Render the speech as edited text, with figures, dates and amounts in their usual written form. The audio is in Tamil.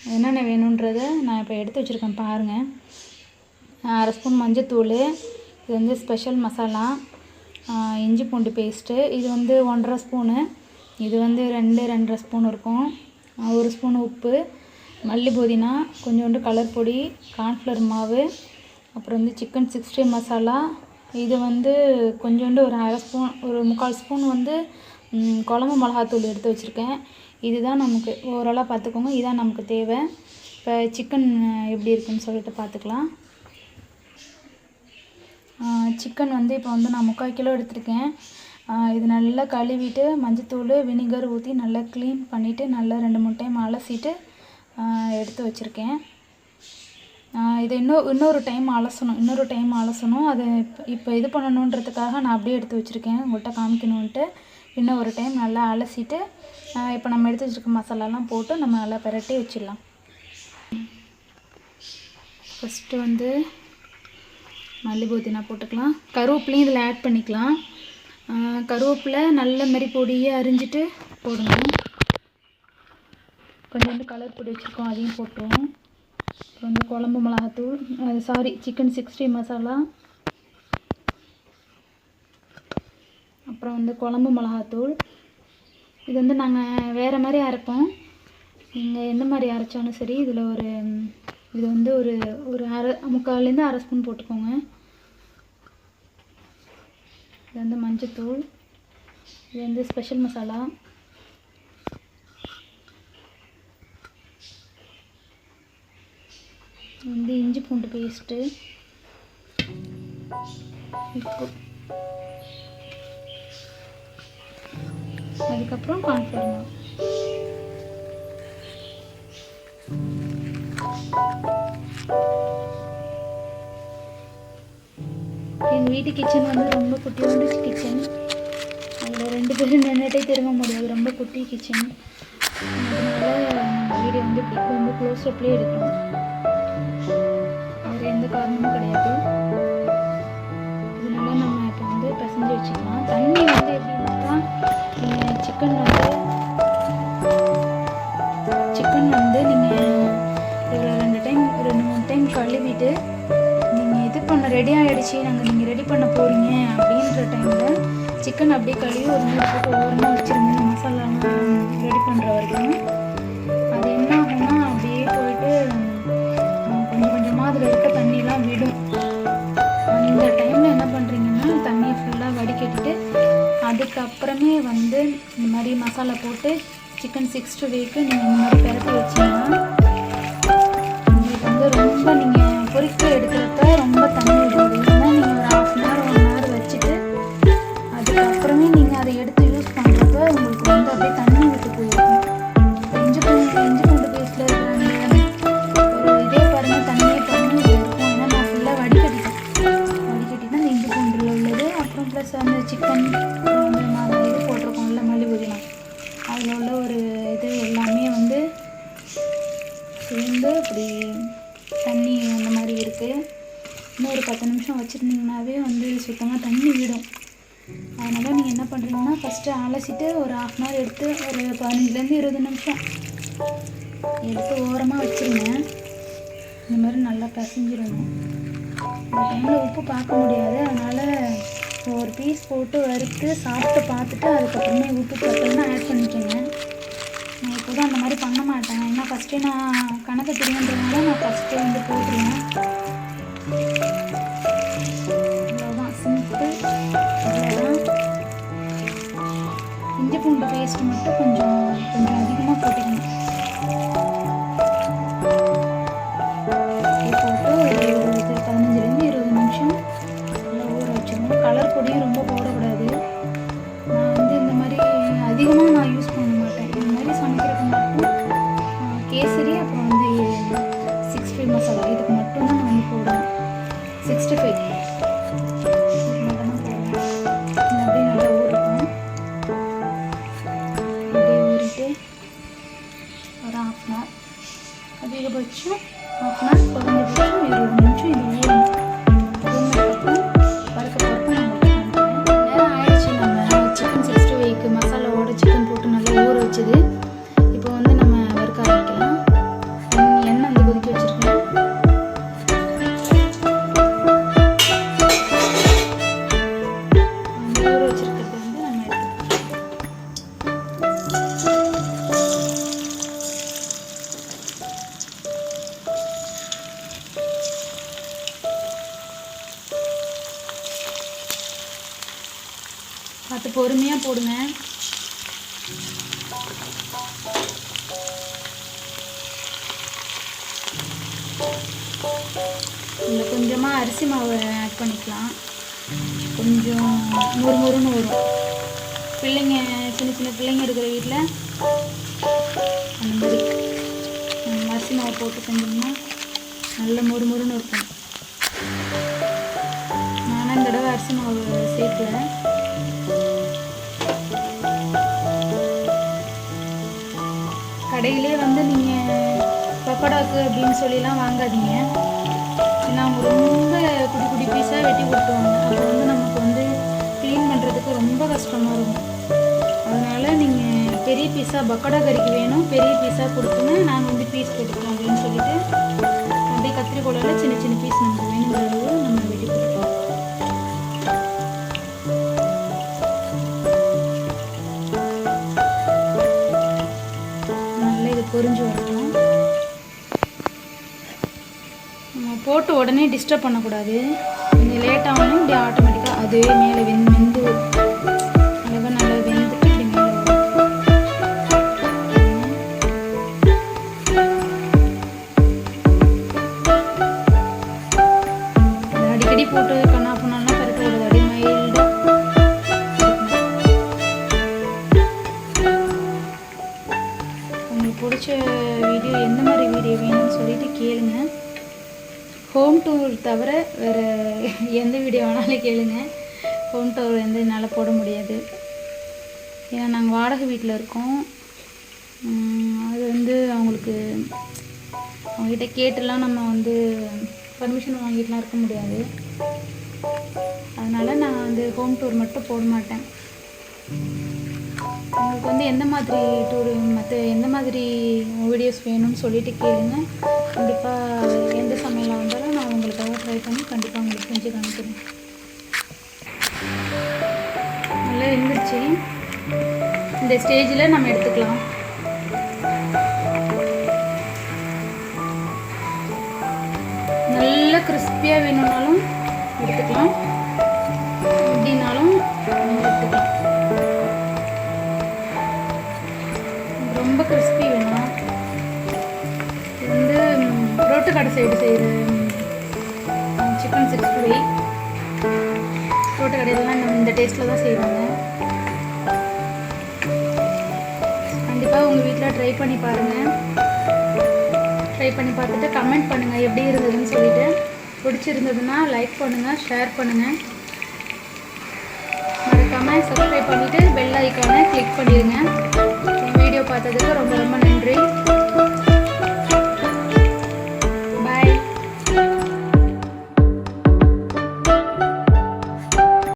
என்னென்ன வேணுன்றதை நான் இப்போ எடுத்து வச்சுருக்கேன் பாருங்கள். 1/2 ஸ்பூன் மஞ்சத்தூள், இது வந்து ஸ்பெஷல் மசாலா, இஞ்சி பூண்டு பேஸ்ட்டு, இது வந்து 1.5 ஸ்பூனு, இது வந்து 2-2.5 ஸ்பூன் இருக்கும், 1 ஸ்பூன் உப்பு, மல்லி புதினா, கொஞ்சோண்டு கலர் பொடி, கார்ன்ஃப்ளவர் மாவு, அப்புறம் வந்து சிக்கன் 60 மசாலா, இது வந்து கொஞ்சோண்டு ஒரு 1/2 ஸ்பூன், ஒரு 3/4 ஸ்பூன் வந்து குழம்பு மிளகாத்தூள் எடுத்து வச்சுருக்கேன். இதுதான் நமக்கு ஓவராலாக பார்த்துக்கோங்க, இதுதான் நமக்கு தேவை. இப்போ சிக்கன் எப்படி இருக்குன்னு சொல்லிட்டு பார்த்துக்கலாம். சிக்கன் வந்து இப்போ வந்து நான் 3/4 கிலோ எடுத்திருக்கேன். இது நல்லா கழுவிட்டு மஞ்சத்தூள் வினிகர் ஊற்றி நல்லா க்ளீன் பண்ணிவிட்டு நல்லா 2-3 டைம் அலசிட்டு எடுத்து வச்சுருக்கேன். இதை இன்னொரு டைம் அலசணும். அது இப்போ இது பண்ணணுன்றதுக்காக நான் அப்படியே எடுத்து வச்சுருக்கேன், உங்கள்கிட்ட காமிக்கணுன்ட்டு. இன்னொரு டைம் நல்லா அலசிட்டு இப்போ நம்ம எடுத்து வச்சுருக்க மசாலாலாம் போட்டு நம்ம நல்லா பிரட்டி வச்சிடலாம். ஃபஸ்ட்டு வந்து மல்லி புதினா போட்டுக்கலாம். கருவேப்பிலையும் இதில் ஆட் பண்ணிக்கலாம். கருவேப்பிலை நல்ல மாதிரி பொடியை அரிஞ்சிட்டு போடணும். கொஞ்சோண்டு கலர் பொடி வச்சுருக்கோம், அதையும் போட்டுருவோம். அப்புறம் வந்து குழம்பு மிளகாத்தூள், சிக்கன் 60 மசாலா, அப்புறம் வந்து குழம்பு மிளகாத்தூள். இது வந்து நாங்கள் வேறு மாதிரி அரைப்போம், நீங்கள் எந்த மாதிரி அரைச்சாலும் சரி. இதில் இது வந்து ஒரு 3/4 ஸ்பூன் போட்டுக்கோங்க. இது வந்து மஞ்சத்தூள், இது வந்து ஸ்பெஷல் மசாலா, வந்து இஞ்சி பூண்டு பேஸ்ட்டு, உப்பு, அதுக்கப்புறம் கார்ன்ஃப்ளவர் மாவு. எங்கள் வீட்டு கிச்சன் வந்து ரொம்ப குட்டியோண்டு கிச்சன். அதில் 2 பேரும் நின்றுட்டே திரும்ப முடியாது, ரொம்ப குட்டி கிச்சன். அதனால் வீடியோ வந்து ரொம்ப க்ளோஸ் அப்லேயே எடுக்கணும், வேறு எந்த காரணமும் கிடையாது. இதனால நம்ம இப்போ வந்து பிசைஞ்சு வச்சுக்கலாம். தண்ணி வந்து எப்படின்னாக்கா, நீங்கள் சிக்கன் வந்து நீங்கள் ஒரு 2-3 டைம் கழுவிட்டு நீங்கள் இது ரெடி ஆகிடுச்சு, நீங்கள் ரெடி பண்ண போகிறீங்க அப்படின்ற டைமில் சிக்கன் அப்படியே கழுவி ஒரு 3 போட்டு ஓரமாக வச்சுருங்க. மசாலாலாம் ரெடி பண்ணுற வரைக்கும் அது என்ன ஆகும்னா அப்படியே போயிட்டு கொஞ்சம் கொஞ்சமாக அதில் இருக்க தண்ணியெலாம் விடும். அந்த டைமில் என்ன பண்ணுறீங்கன்னா தண்ணியை ஃபுல்லாக வடிகட்டிட்டு அதுக்கப்புறமே வந்து இந்த மாதிரி மசாலா போட்டு சிக்கன் 60 நீங்கள் இந்த மாதிரி பிரட்டி வச்சிங்கன்னா உங்களுக்கு வந்து ரொம்ப நீங்கள் பொரிக்க எடுக்கிறப்ப ரொம்ப தண்ணி விடாது. இல்லைன்னா நீங்கள் ஒரு 1/2 hour 1 hour வச்சுட்டு அதுக்கப்புறமே நீங்கள் அதை எடுத்து யூஸ் பண்ணுறப்ப உங்களுக்கு வந்து அப்படியே தண்ணி விட்டு போயிருக்கும். இஞ்சி பூண்டு பேஸ்ட்டில் இருக்கிற ஒரு இதே பாருங்கள், தண்ணி இருக்கும். ஏன்னா நான் ஃபுல்லாக வடிகட்டினா அந்த இஞ்சி பூண்டில் உள்ளது, அப்புறம் ப்ளஸ் அந்த சிக்கன் வந்து நான் இது போட்டிருக்கோம்ல மல்லி புதினா, அதில் உள்ள ஒரு இது எல்லாமே வந்து சேர்ந்து அப்படி தண்ணி அந்த மாதிரி இருக்குது. இன்னும் ஒரு 10 நிமிஷம் வச்சுருந்தீங்கன்னாவே வந்து சுத்தமாக தண்ணி விடும். அதனால் நீங்கள் என்ன பண்ணுறீங்கன்னா ஃபஸ்ட்டு அலசிட்டு ஒரு 1/2 hour எடுத்து ஒரு 15-20 நிமிஷம் எடுத்து ஓரமாக வச்சுருங்க. இந்த மாதிரி நல்லா பிசைஞ்சிடணும். இந்த டைமில் உப்பு பார்க்க முடியாது, அதனால் ஒரு பீஸ் போட்டு வறுத்து சாப்பிட்டு பார்த்துட்டு அதுக்கப்புறமே உப்பு பத்தலைன்னா ஆட் பண்ணிக்கோங்க. நான் இப்போதான் அந்த மாதிரி பண்ண மாட்டேன், ஏன்னா ஃபஸ்ட்டே நான் கணக்கு தெரியுன்றதுனால நான் ஃபஸ்ட்டே வந்து போட்டுருவேன். அவ்வளோதான், சிம்பிள். அவ்வளோதான். இஞ்சி பூண்டு பேஸ்ட் மட்டும் கொஞ்சம் அதிகமாக போட்டுக்கணும். போட்டு ஒரு 15-20 நிமிஷம் நல்லா ஊற வச்சிடணும். கலர் பொடியும் ரொம்ப போடக்கூடாது. நான் வந்து இந்த மாதிரி அதிகமாக நான் யூஸ் பண்ண மாட்டேன். இந்த மாதிரி சமைக்கிறதுக்கு மட்டும் கேசரி, அப்புறம் வந்து 60 மசாலா, இதுக்கு மட்டும்தான் நான் வந்து போடுவேன். 65 இதுக்கு மட்டும்தான் போடுவேன். இது அப்படியே நல்லா ஊறட்டும். அப்படியே ஊறிட்டு ஒரு 1/2 hour, அதிகபட்சம் 1/2 hour, குறைஞ்சபட்சம் 20 நிமிஷம் இது ஊறணும். ஊறினதுக்கப்புறம் வறுக்கிறப்ப நான் உங்களுக்கு காமிக்கிறேன். நேரம் ஆயிடுச்சு. நம்ம சிக்கன் 60 மசாலாவோட சிக்கன் போட்டு நல்லா ஊற வச்சது. இப்போ வந்து நம்ம வறுக்க ஆரம்பிக்கலாம். பார்த்து பொறுமையாக போடுங்க. இதில் கொஞ்சமாக அரிசி மாவு ஆட் பண்ணிக்கலாம். கொஞ்சம் மொறுமொறுன்னு வரும். பிள்ளைங்க சின்ன சின்ன பிள்ளைங்க இருக்கிற வீட்டில் அந்த மாதிரி அரிசி மாவு போட்டு செஞ்சோம்னா நல்ல மொறுமொறுன்னு இருக்கும். நானும் இந்த தடவை அரிசி மாவு சேர்க்கல. கடையிலே வந்து நீங்கள் பக்கோடாக்கு அப்படின்னு சொல்லிலாம் வாங்காதீங்க. ஏன்னா அவங்க ரொம்ப குட்டி குட்டி பீஸாக வெட்டி கொடுத்துருவாங்க. அது வந்து நமக்கு வந்து க்ளீன் பண்ணுறதுக்கு ரொம்ப கஷ்டமாக இருக்கும். அதனால் நீங்கள் பெரிய பீஸாக பக்கோடா கறிக்கு வேணும், பெரிய பீஸாக கொடுத்துங்க, நாங்கள் வந்து பீஸ் போட்டுக்கிறோம் அப்படின்னு சொல்லிட்டு அப்படியே கத்திரிக்கோளால் சின்ன சின்ன பீஸ் நமக்கு வேணுங்கிற அளவு நம்ம வெட்டி கொடுத்துக்கலாம். நல்லா இது பொரிஞ்சு வரட்டும். நம்ம போட்டு உடனே டிஸ்டர்ப் பண்ணக்கூடாது. கொஞ்சம் லேட்டாகவும் இப்படி ஆட்டோமேட்டிக்காக அதுவே மேலே வெந்து அழகாக நல்லா வெந்துட்டு இப்படி மேலே வரும். அடிக்கடி போட்டு கண்ணா பண்ணாலும் கரெக்டாக வருது. அப்படியே மைல்டாக. உங்களுக்கு பிடிச்ச வீடியோ எந்த மாதிரி வீடியோ வேணும்னு சொல்லிட்டு கேளுங்க. ஹோம் டூர் தவிர வேறு எந்த வீடியோ வேணாலும் கேளுங்க. ஹோம் டூர் வந்து என்னால் போட முடியாது. ஏன்னா நாங்கள் வாடகை வீட்டில் இருக்கோம். அது வந்து அவங்களுக்கு அவங்ககிட்ட கேட்டுலாம் நம்ம வந்து பர்மிஷன் வாங்கிட்டுலாம் இருக்க முடியாது. அதனால் நான் வந்து ஹோம் டூர் மட்டும் போட மாட்டேன். உங்களுக்கு வந்து எந்த மாதிரி டூரு மற்ற எந்த மாதிரி வீடியோஸ் வேணும்னு சொல்லிட்டு கேளுங்க. கண்டிப்பாக எந்த சமையலாக இருந்தாலும் நான் உங்களுக்காக ட்ரை பண்ணி கண்டிப்பாக உங்களுக்கு செஞ்சு காமிக்கிறேன். நல்லா இருந்துச்சு. இந்த ஸ்டேஜில் நம்ம எடுத்துக்கலாம். நல்லா கிறிஸ்பியாக வேணும்னாலும் எடுத்துக்கலாம், எப்படின்னாலும் எடுத்துக்கலாம். ரொம்ப கிறிஸ்பி வேணும். இது வந்து ரோட்டு கடை சைடு செய்கிற சிக்கன் 65 ரோட்டு கடையிலலாம் இந்த டேஸ்ட்டில் தான் செய்வாங்க. கண்டிப்பாக உங்கள் வீட்டில் ட்ரை பண்ணி பாருங்கள். ட்ரை பண்ணி பார்த்துட்டு கமெண்ட் பண்ணுங்கள் எப்படி இருந்ததுன்னு சொல்லிவிட்டு. பிடிச்சிருந்ததுன்னா லைக் பண்ணுங்கள், ஷேர் பண்ணுங்கள். மறக்காமல் சப்ஸ்கிரைப் பண்ணிவிட்டு பெல் ஐக்கானை கிளிக் பண்ணிடுங்க. வீடியோ பார்த்ததுக்கு ரொம்ப ரொம்ப நன்றி.